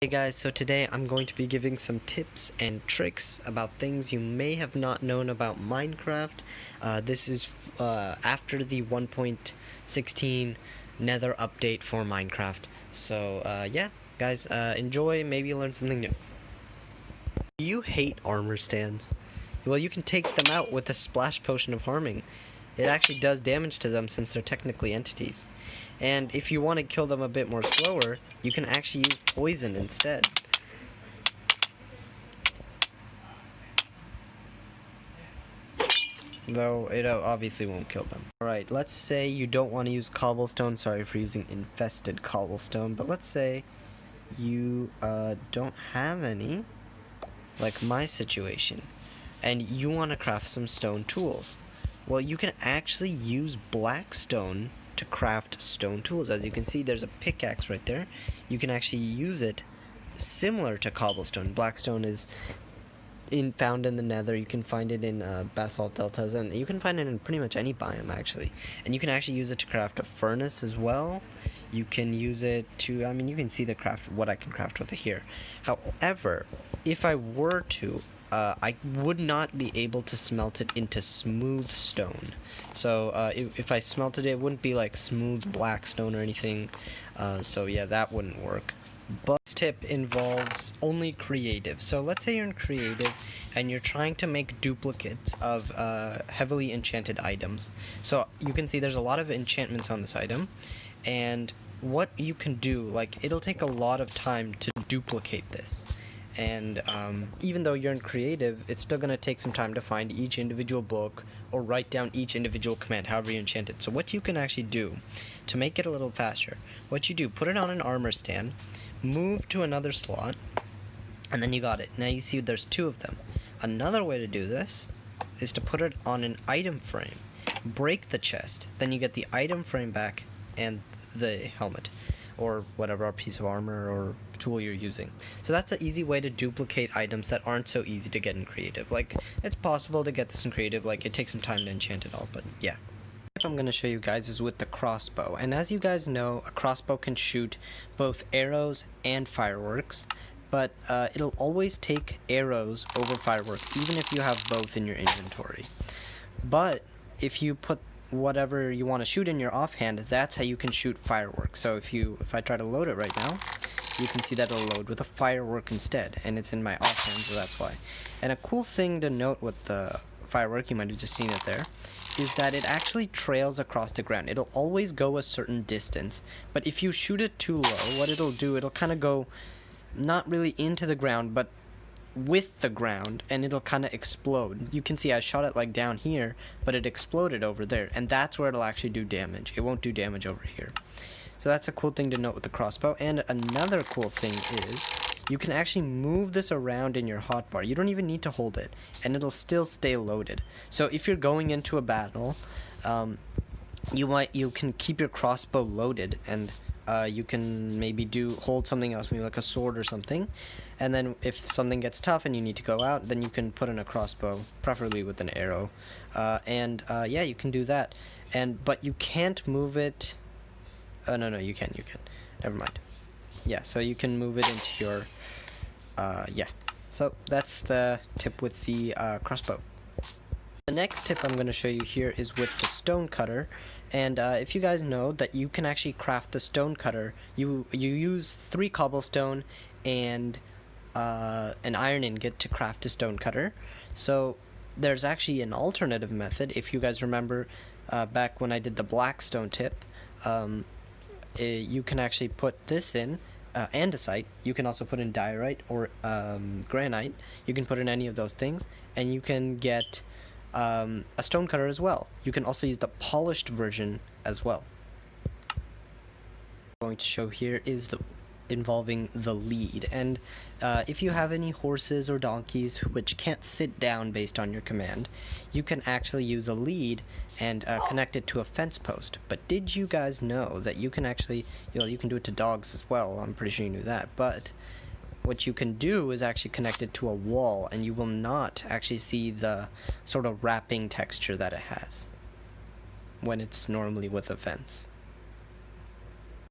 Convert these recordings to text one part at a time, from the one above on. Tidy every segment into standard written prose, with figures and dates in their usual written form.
Hey guys, so today I'm going to be giving some tips and tricks about things you may have not known about Minecraft. This is after the 1.16 Nether update for Minecraft. So yeah, guys, enjoy, maybe learn something new. Do you hate armor stands? Well, you can take them out with a splash potion of harming. It actually does damage to them since they're technically entities. And if you want to kill them a bit more slower, you can actually use poison instead. Though it obviously won't kill them. Alright, let's say you don't want to use cobblestone. Sorry for using infested cobblestone. But let's say you don't have any, like my situation, and you want to craft some stone tools. Well, you can actually use black stone to craft stone tools. As you can see, there's a pickaxe right there. You can actually use it similar to cobblestone. Blackstone is found in the Nether. You can find it in basalt deltas, and you can find it in pretty much any biome actually. And you can actually use it to craft a furnace as well. You can use it to, I mean, you can see the what I can craft with it here. However, if I were to, I would not be able to smelt it into smooth stone. So if I smelted it, it wouldn't be like smooth black stone or anything. So yeah, that wouldn't work. But this tip involves only creative. So let's say you're in creative and you're trying to make duplicates of heavily enchanted items. So you can see there's a lot of enchantments on this item, and what you can do, like, it'll take a lot of time to duplicate this. And even though you're in creative, it's still going to take some time to find each individual book or write down each individual command, however you enchant it. So what you can actually do to make it a little faster, what you do, put it on an armor stand, move to another slot, and then you got it. Now you see there's two of them. Another way to do this is to put it on an item frame. Break the chest, then you get the item frame back and the helmet, or whatever piece of armor or tool you're using. So that's an easy way to duplicate items that aren't so easy to get in creative. Like, it's possible to get this in creative, like it takes some time to enchant it all, but yeah. What I'm going to show you guys is with the crossbow, and as you guys know, a crossbow can shoot both arrows and fireworks, but it'll always take arrows over fireworks, even if you have both in your inventory. But if you put whatever you want to shoot in your offhand, that's how you can shoot fireworks. So if I try to load it right now, you can see that it'll load with a firework instead, and it's in my offhand, so that's why. And a cool thing to note with the firework, you might have just seen it there, is that it actually trails across the ground. It'll always go a certain distance, but if you shoot it too low, what it'll do, it'll kind of go not really into the ground, but with the ground, and it'll kind of explode. You can see I shot it like down here, but it exploded over there, and that's where it'll actually do damage. It won't do damage over here. So that's a cool thing to note with the crossbow. And another cool thing is you can actually move this around in your hotbar. You don't even need to hold it, and it'll still stay loaded. So if you're going into a battle, you can keep your crossbow loaded, and you can maybe hold something else, maybe like a sword or something, and then if something gets tough and you need to go out, then you can put in a crossbow, preferably with an arrow, yeah, you can do that. But you can't move it. No, you can. Never mind. Yeah, so you can move it into your, yeah. So that's the tip with the crossbow. The next tip I'm going to show you here is with the stone cutter. And if you guys know that you can actually craft the stone cutter, you use 3 cobblestone and an iron ingot to craft a stone cutter. So there's actually an alternative method. If you guys remember back when I did the blackstone tip, you can actually put this in andesite. You can also put in diorite or granite. You can put in any of those things, and you can get a stone cutter as well. You can also use the polished version as well. What I'm going to show here is involving the lead, and if you have any horses or donkeys which can't sit down based on your command, you can actually use a lead and connect it to a fence post. But did you guys know that you can actually, you can do it to dogs as well? I'm pretty sure you knew that. But what you can do is actually connect it to a wall, and you will not actually see the sort of wrapping texture that it has when it's normally with a fence.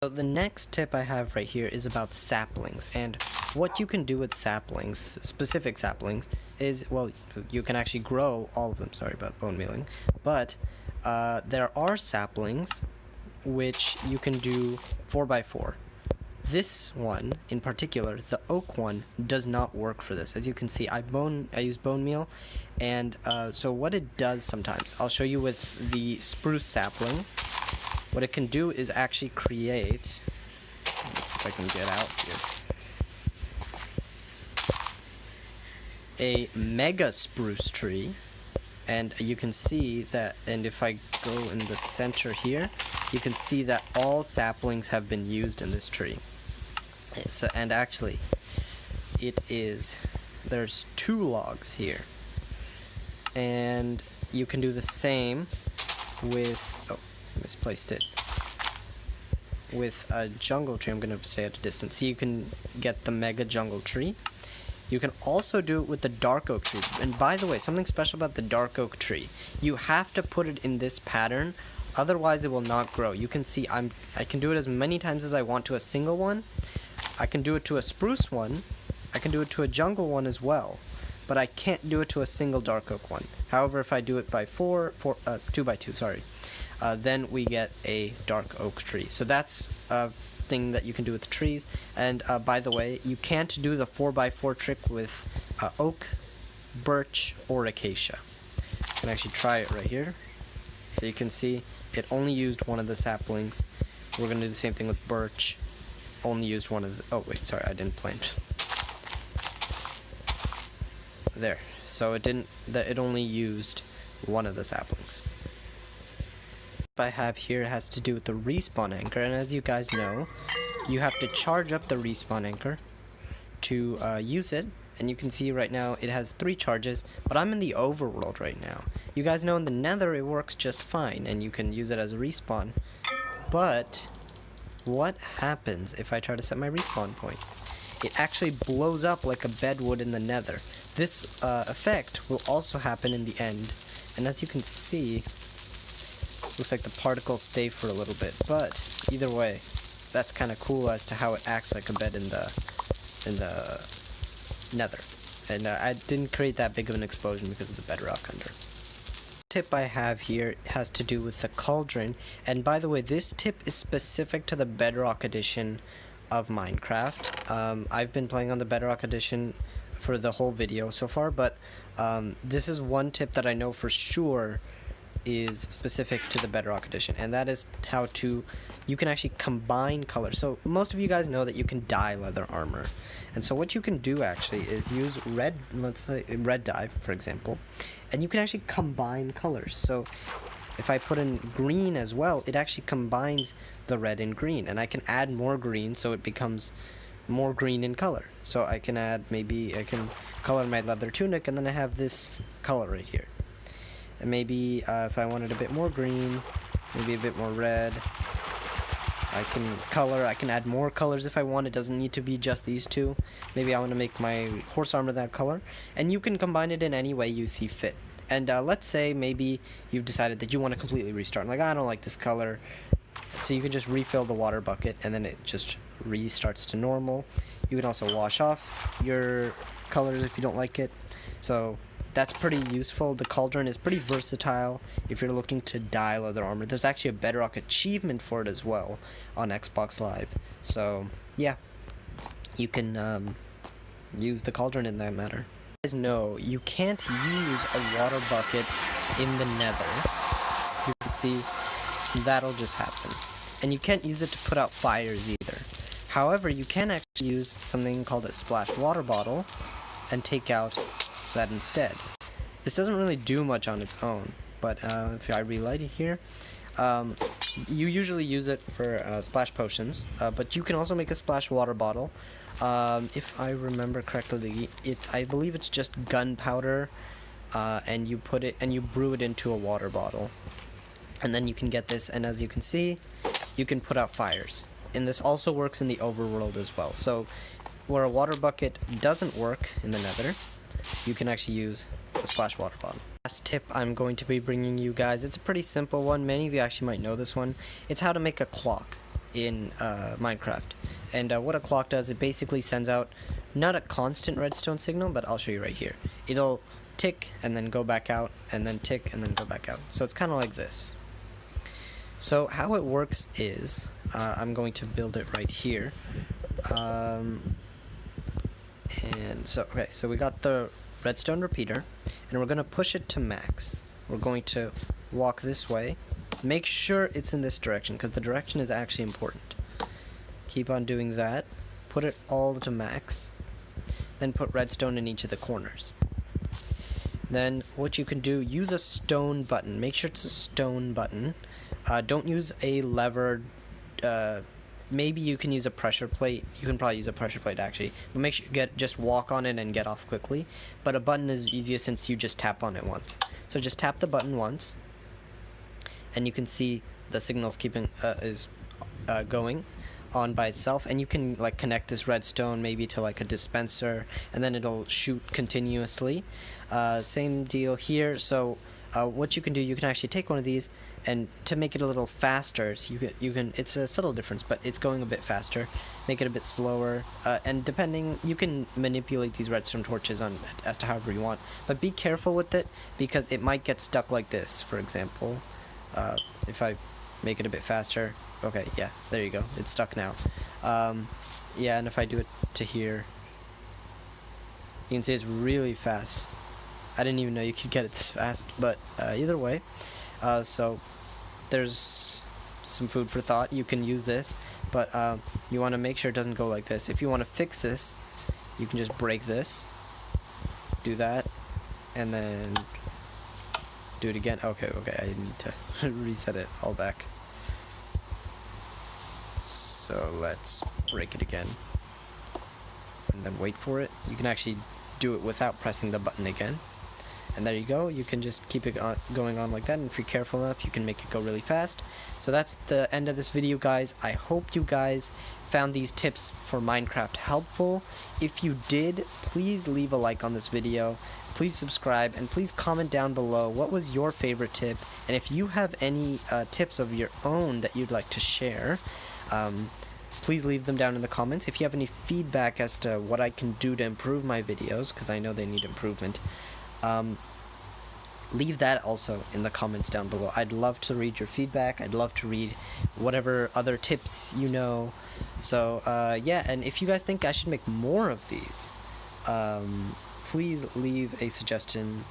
So the next tip I have right here is about saplings, and what you can do with saplings, specific saplings, is, well, you can actually grow all of them, sorry about bone mealing, but there are saplings which you can do 4x4. This one in particular, the oak one, does not work for this. As you can see, I use bone meal, and so what it does sometimes, I'll show you with the spruce sapling. What it can do is actually create, let's see if I can get out here, a mega spruce tree. And you can see that, and if I go in the center here, you can see that all saplings have been used in this tree. So, and actually, there's 2 logs here. And you can do the same with, oh, misplaced it, with a jungle tree. I'm going to stay at a distance. So you can get the mega jungle tree. You can also do it with the dark oak tree. And by the way, something special about the dark oak tree, you have to put it in this pattern, otherwise it will not grow. You can see I can do it as many times as I want to a single one. I can do it to a spruce one. I can do it to a jungle one as well. But I can't do it to a single dark oak one. However, if I do it by 2x2, sorry, then we get a dark oak tree. So that's a thing that you can do with the trees. And by the way, you can't do the 4x4 trick with oak, birch, or acacia. You can actually try it right here. So you can see it only used one of the saplings. We're going to do the same thing with birch. Only used one of the, oh wait, sorry, I didn't plant. There. So it only used one of the saplings. What I have here has to do with the respawn anchor, and as you guys know, you have to charge up the respawn anchor to use it. And you can see right now it has 3 charges, but I'm in the overworld right now. You guys know in the nether it works just fine, and you can use it as a respawn. But what happens if I try to set my respawn point? It actually blows up like a bed would in the nether. This effect will also happen in the end, and as you can see, looks like the particles stay for a little bit, but either way, that's kind of cool as to how it acts like a bed in the nether. And I didn't create that big of an explosion because of the bedrock under. Tip I have here has to do with the cauldron, and by the way, this tip is specific to the bedrock edition of Minecraft. I've been playing on the bedrock edition for the whole video so far, but this is one tip that I know for sure is specific to the bedrock edition, and that is how you can actually combine colors. So most of you guys know that you can dye leather armor, and so what you can do actually is use red, let's say red dye for example, and you can actually combine colors. So if I put in green as well, it actually combines the red and green, and I can add more green so it becomes more green in color. So I can add, maybe I can color my leather tunic, and then I have this color right here. And maybe if I wanted a bit more green, maybe a bit more red, I can add more colors if I want. It doesn't need to be just these 2. Maybe I want to make my horse armor that color, and you can combine it in any way you see fit. And let's say maybe you've decided that you want to completely restart, like I don't like this color, so you can just refill the water bucket and then it just restarts to normal. You can also wash off your colors if you don't like it. So that's pretty useful. The cauldron is pretty versatile if you're looking to dye leather armor. There's actually a bedrock achievement for it as well on Xbox Live. So yeah, you can use the cauldron in that matter. You guys know you can't use a water bucket in the nether. You can see that'll just happen. And you can't use it to put out fires either. However, you can actually use something called a splash water bottle and take out that instead. This doesn't really do much on its own, but if I relight it here, you usually use it for splash potions, but you can also make a splash water bottle. If I remember correctly, I believe it's just gunpowder, and you put it and you brew it into a water bottle, and then you can get this, and as you can see, you can put out fires. And this also works in the overworld as well. So where a water bucket doesn't work in the nether, you can actually use a splash water bottle. Last tip I'm going to be bringing you guys, it's a pretty simple one. Many of you actually might know this one. It's how to make a clock in Minecraft. And what a clock does, it basically sends out not a constant redstone signal, but I'll show you right here. It'll tick and then go back out, and then tick and then go back out. So it's kind of like this. So how it works is, I'm going to build it right here. And so, okay, so we got the redstone repeater, and we're going to push it to max. We're going to walk this way. Make sure it's in this direction, because the direction is actually important. Keep on doing that. Put it all to max. Then put redstone in each of the corners. Then what you can do, use a stone button. Make sure it's a stone button. Don't use a lever. Maybe you can use a pressure plate. You can probably use a pressure plate actually. But make sure you just walk on it and get off quickly. But a button is easiest since you just tap on it once. So just tap the button once, and you can see the signal's going on by itself, and you can like connect this redstone maybe to like a dispenser, and then it'll shoot continuously. Same deal here. So what you can do, you can actually take one of these, and to make it a little faster, so you can it's a subtle difference, but it's going a bit faster. Make it a bit slower, and depending, you can manipulate these redstone torches as to however you want, but be careful with it because it might get stuck like this, for example. If I make it a bit faster, okay, yeah, there you go, it's stuck now. Yeah, and if I do it to here, you can see it's really fast. I didn't even know you could get it this fast, but either way, so there's some food for thought. You can use this, but you want to make sure it doesn't go like this. If you want to fix this, you can just break this, do that, and then do it again. Okay, I need to reset it all back. So let's break it again, and then wait for it. You can actually do it without pressing the button again. And there you go, you can just keep it going on like that, and if you're careful enough, you can make it go really fast. So that's the end of this video, guys. I hope you guys found these tips for Minecraft helpful. If you did, please leave a like on this video, please subscribe, and please comment down below what was your favorite tip, and if you have any tips of your own that you'd like to share, please leave them down in the comments. If you have any feedback as to what I can do to improve my videos, because I know they need improvement, leave that also in the comments down below. I'd love to read your feedback. I'd love to read whatever other tips you know. So yeah, and if you guys think I should make more of these, please leave a suggestion.